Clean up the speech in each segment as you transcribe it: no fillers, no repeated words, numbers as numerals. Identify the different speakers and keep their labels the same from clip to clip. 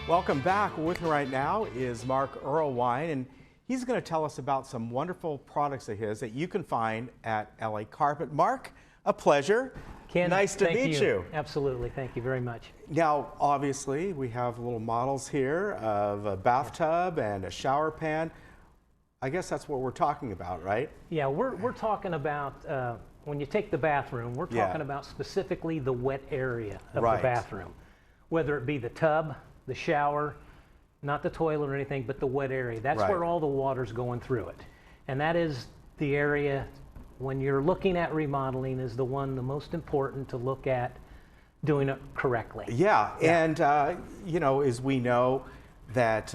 Speaker 1: Welcome back. With me right now is Mark Earlwine, and he's going to tell us about some wonderful products of his that you can find at LA Carpet. Mark, a pleasure.
Speaker 2: Ken,
Speaker 1: nice to meet you.
Speaker 2: Absolutely. Thank you very much.
Speaker 1: Now, obviously, we have little models here of a bathtub and a shower pan. I guess that's what we're talking about, right?
Speaker 2: Yeah, we're talking about, when you take the bathroom, we're talking about specifically the wet area of the bathroom. Whether it be the tub, the shower, not the toilet or anything, but the wet area. That's where all the water's going through it. And that is the area, when you're looking at remodeling, is the most important to look at doing it correctly.
Speaker 1: Yeah. And you know, as we know that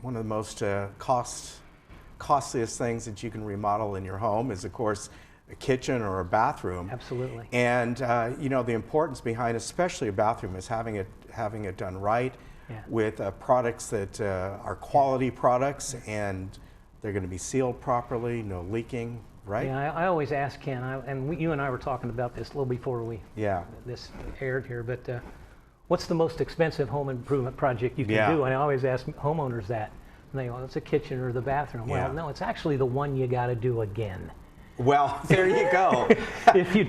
Speaker 1: one of the most costliest things that you can remodel in your home is, of course, a kitchen or a bathroom.
Speaker 2: Absolutely.
Speaker 1: And you know, the importance behind especially a bathroom is having it done right with products that are quality products, and they're going to be sealed properly, no leaking, right?
Speaker 2: Yeah, I always ask Ken, you and I were talking about this a little before this aired here, but what's the most expensive home improvement project you can do? And I always ask homeowners that. And they go, it's a kitchen or the bathroom. Well, no, it's actually the one you got to do again.
Speaker 1: Well, there you go.
Speaker 2: If you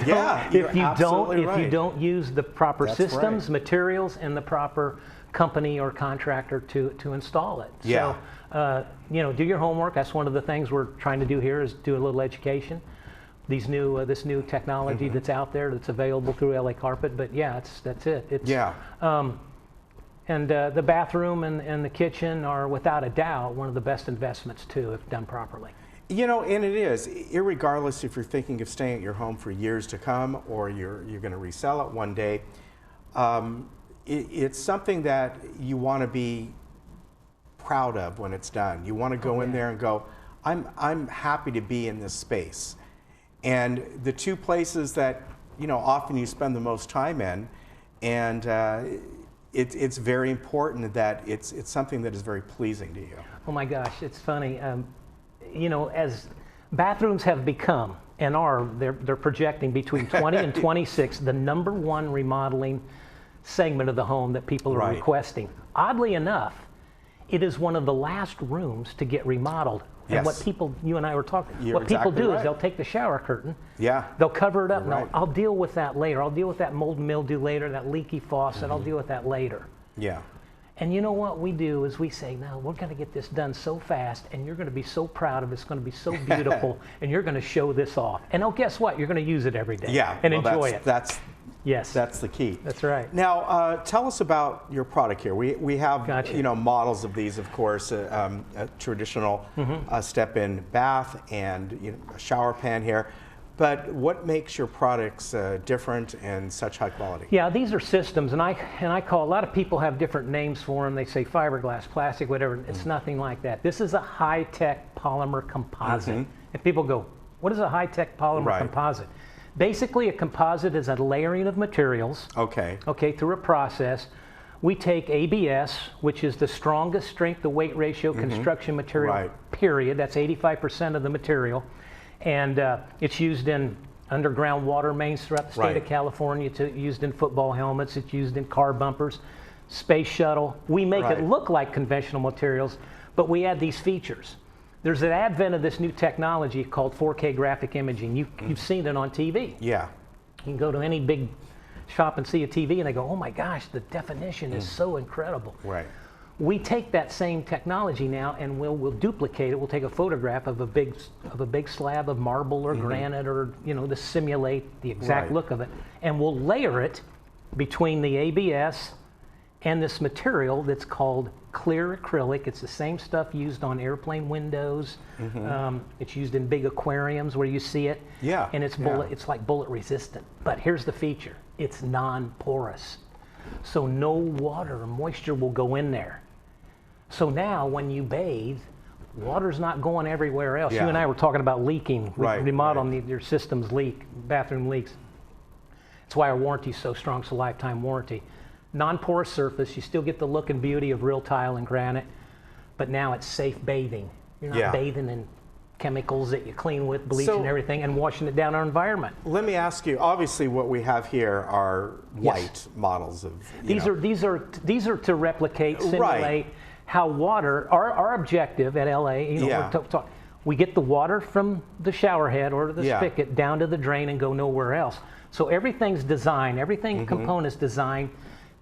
Speaker 2: don't use the proper systems, materials, and the proper company or contractor to install it.
Speaker 1: Yeah.
Speaker 2: So, you know, do your homework. That's one of the things we're trying to do here, is do a little education. This new technology that's out there that's available through LA Carpet. But yeah, that's it. And the bathroom and the kitchen are without a doubt one of the best investments too, if done properly.
Speaker 1: You know, and it is, irregardless if you're thinking of staying at your home for years to come or you're going to resell it one day, it's something that you want to be proud of when it's done. You want to go in there and go, I'm happy to be in this space. And the two places that, you know, often you spend the most time in, and it's very important that it's something that is very pleasing to you.
Speaker 2: Oh my gosh, it's funny. You know, as bathrooms have become and they're projecting between 20 and 26 the #1 remodeling segment of the home that people are requesting. Oddly enough, it is one of the last rooms to get remodeled. And what people, you and I were talking, what people do is they'll take the shower curtain, they'll cover it up. No, I'll deal with that later. I'll deal with that mold and mildew later, that leaky faucet, I'll deal with that later.
Speaker 1: Yeah.
Speaker 2: And you know what we do is we say, no, we're going to get this done so fast, and you're going to be so proud of it. It's going to be so beautiful, and you're going to show this off. And oh, guess what? You're going to use it every day and enjoy it.
Speaker 1: That's the key.
Speaker 2: That's right.
Speaker 1: Now, tell us about your product here. We have you know, models of these, of course, a traditional step-in bath and, you know, a shower pan here. But what makes your products different and such high quality? Yeah,
Speaker 2: these are systems, and I call, a lot of people have different names for them. They say fiberglass, plastic, whatever. It's nothing like that. This is a high-tech polymer composite. And people go, what is a high-tech polymer composite? Basically, a composite is a layering of materials. Through a process. We take ABS, which is the strongest strength to weight ratio construction material, period. That's 85% of the material. And it's used in underground water mains throughout the state of California. It's used in football helmets. It's used in car bumpers, space shuttle. We make it look like conventional materials, but we add these features. There's an advent of this new technology called 4K graphic imaging. You've seen it on TV. Yeah. You can go to any big shop and see a TV, and they go, oh my gosh, the definition is so incredible. We take that same technology now and we'll duplicate it. We'll take a photograph of a big slab of marble or granite, or, you know, to simulate the exact look of it, and we'll layer it between the ABS and this material that's called clear acrylic. It's the same stuff used on airplane windows. It's used in big aquariums where you see it. And it's like bullet resistant. But here's the feature: it's non-porous, so no water or moisture will go in there. So now when you bathe, water's not going everywhere else. You and I were talking about leaking. Remodeling your systems leak, bathroom leaks. That's why our warranty is so strong. It's a lifetime warranty. Non-porous surface, you still get the look and beauty of real tile and granite, but now it's safe bathing. You're not bathing in chemicals that you clean with, bleach
Speaker 1: So-
Speaker 2: and everything, and washing it down our environment.
Speaker 1: Let me ask you, obviously what we have here are white models of,
Speaker 2: These are to replicate, simulate how water. Our objective at LA, we get the water from the shower head or the spigot down to the drain and go nowhere else. So everything's designed, component's designed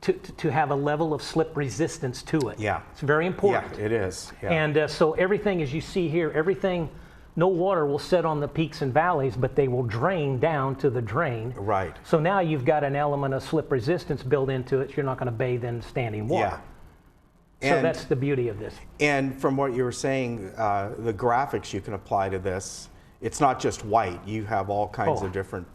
Speaker 2: to have a level of slip resistance to it.
Speaker 1: Yeah.
Speaker 2: It's very important.
Speaker 1: Yeah, it is. Yeah.
Speaker 2: And so everything, as you see here, no water will sit on the peaks and valleys, but they will drain down to the drain.
Speaker 1: Right.
Speaker 2: So now you've got an element of slip resistance built into it. So you're not going to bathe in standing water.
Speaker 1: Yeah.
Speaker 2: So that's the beauty of this.
Speaker 1: And from what you were saying, the graphics you can apply to this, it's not just white. You have all kinds of different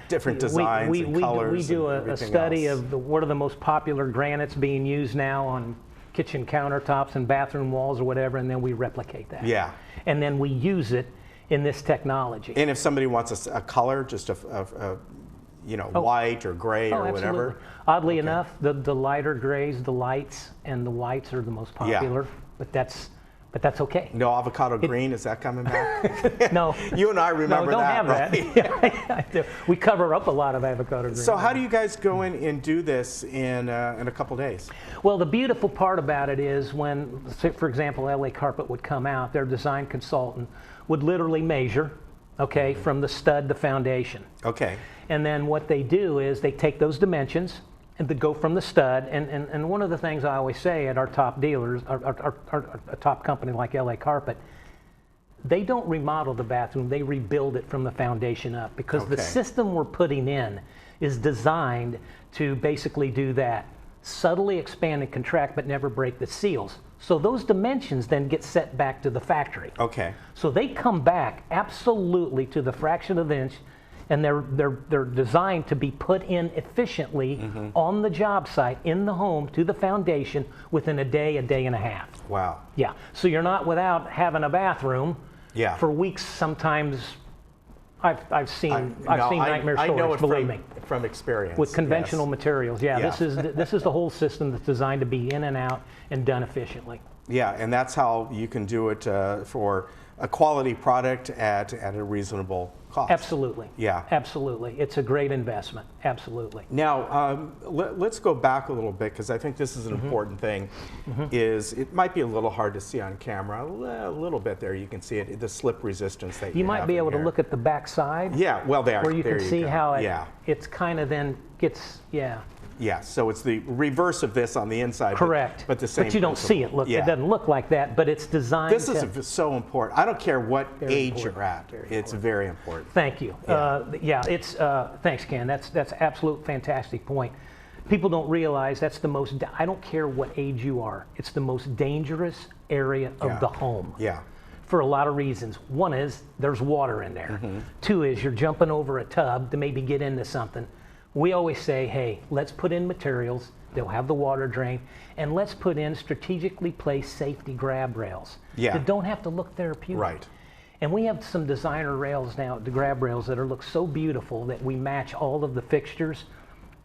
Speaker 2: different
Speaker 1: designs and colors.
Speaker 2: We do a study of what are the most popular granites being used now on kitchen countertops and bathroom walls or whatever, and then we replicate that.
Speaker 1: Yeah.
Speaker 2: And then we use it in this technology.
Speaker 1: And if somebody wants a color, just white or gray or whatever.
Speaker 2: Absolutely. Oddly enough, the lighter grays, the lights, and the whites are the most popular. But that's okay.
Speaker 1: No avocado green, is that coming back?
Speaker 2: No.
Speaker 1: You and I remember
Speaker 2: don't
Speaker 1: that,
Speaker 2: have
Speaker 1: right?
Speaker 2: that. We cover up a lot of avocado green.
Speaker 1: So how do you guys go in and do this in a couple days?
Speaker 2: Well, the beautiful part about it is when, say, for example, LA Carpet would come out, their design consultant would literally measure, from the stud to foundation.
Speaker 1: Okay.
Speaker 2: And then what they do is they take those dimensions and they go from the stud. And one of the things I always say at our top dealers, a top company like LA Carpet, they don't remodel the bathroom, they rebuild it from the foundation up, because the system we're putting in is designed to basically do that. Subtly expand and contract, but never break the seals. So those dimensions then get set back to the factory.
Speaker 1: Okay.
Speaker 2: So they come back absolutely to the fraction of an inch, and they're designed to be put in efficiently on the job site, in the home, to the foundation within a day and a half.
Speaker 1: Wow.
Speaker 2: Yeah. So you're not without having a bathroom for weeks. Sometimes I've seen nightmare stories.
Speaker 1: I know it
Speaker 2: believe me,
Speaker 1: from experience
Speaker 2: with conventional materials. Yeah. This is the whole system that's designed to be in and out and done efficiently.
Speaker 1: Yeah, and that's how you can do it for a quality product at a reasonable cost.
Speaker 2: Absolutely.
Speaker 1: Yeah.
Speaker 2: Absolutely. It's a great investment. Absolutely.
Speaker 1: Now, let's go back a little bit, because I think this is an important thing. Is it might be a little hard to see on camera. A little bit there, you can see it, the slip resistance that
Speaker 2: you might be able to look at the back side.
Speaker 1: Yeah, well, there
Speaker 2: where you
Speaker 1: there
Speaker 2: can see
Speaker 1: go.
Speaker 2: how it's kind of then gets
Speaker 1: Yeah, so it's the reverse of this on the inside.
Speaker 2: Correct.
Speaker 1: But the same.
Speaker 2: But you don't see it. It doesn't look like that, but it's designed.
Speaker 1: This is so important. I don't care what age you're at. It's very important.
Speaker 2: Thank you. It's thanks, Ken. That's absolute fantastic point. People don't realize that's the most. I don't care what age you are. It's the most dangerous area of the home.
Speaker 1: Yeah.
Speaker 2: For a lot of reasons. One is there's water in there. Two is you're jumping over a tub to maybe get into something. We always say, hey, let's put in materials, they'll have the water drain, and let's put in strategically placed safety grab rails that don't have to look therapeutic.
Speaker 1: Right.
Speaker 2: And we have some designer rails now, the grab rails, that look so beautiful that we match all of the fixtures,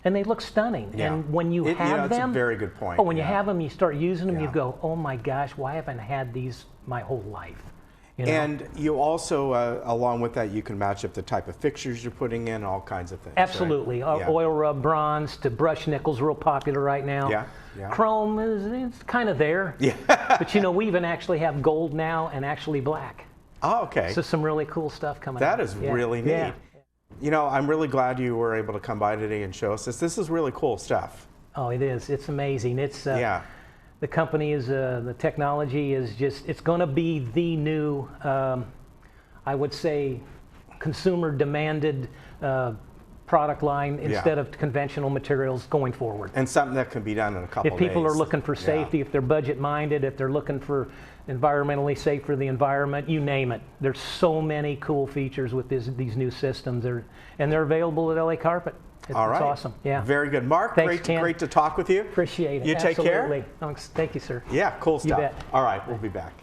Speaker 2: and they look stunning.
Speaker 1: Yeah.
Speaker 2: And when you have them,
Speaker 1: that's a very good point.
Speaker 2: Oh, when you have them, you start using them, you go, oh my gosh, why haven't I had these my whole life? You know?
Speaker 1: And you also, along with that, you can match up the type of fixtures you're putting in, all kinds of things.
Speaker 2: Absolutely.
Speaker 1: Right?
Speaker 2: Oil rub bronze to brush nickel's real popular right now.
Speaker 1: Yeah. Yeah.
Speaker 2: Chrome it's kind of there.
Speaker 1: Yeah.
Speaker 2: But we even actually have gold now and actually black.
Speaker 1: Oh, okay.
Speaker 2: So some really cool stuff coming out.
Speaker 1: That is really neat.
Speaker 2: Yeah.
Speaker 1: You know, I'm really glad you were able to come by today and show us this. This is really cool stuff.
Speaker 2: Oh, it is. It's amazing. It's the company is the technology is it's going to be the new I would say consumer demanded product line instead of conventional materials going forward.
Speaker 1: And something that can be done in a couple
Speaker 2: of days. If people
Speaker 1: are
Speaker 2: looking for safety, if they're budget minded, if they're looking for environmentally safe for the environment, you name it. There's so many cool features with these new systems, and they're available at LA Carpet. It's awesome. Yeah.
Speaker 1: Very good. Mark,
Speaker 2: thanks,
Speaker 1: great to talk with you.
Speaker 2: Appreciate it.
Speaker 1: You take care.
Speaker 2: Thank you, sir.
Speaker 1: Yeah, cool stuff.
Speaker 2: You bet.
Speaker 1: All right, we'll be back.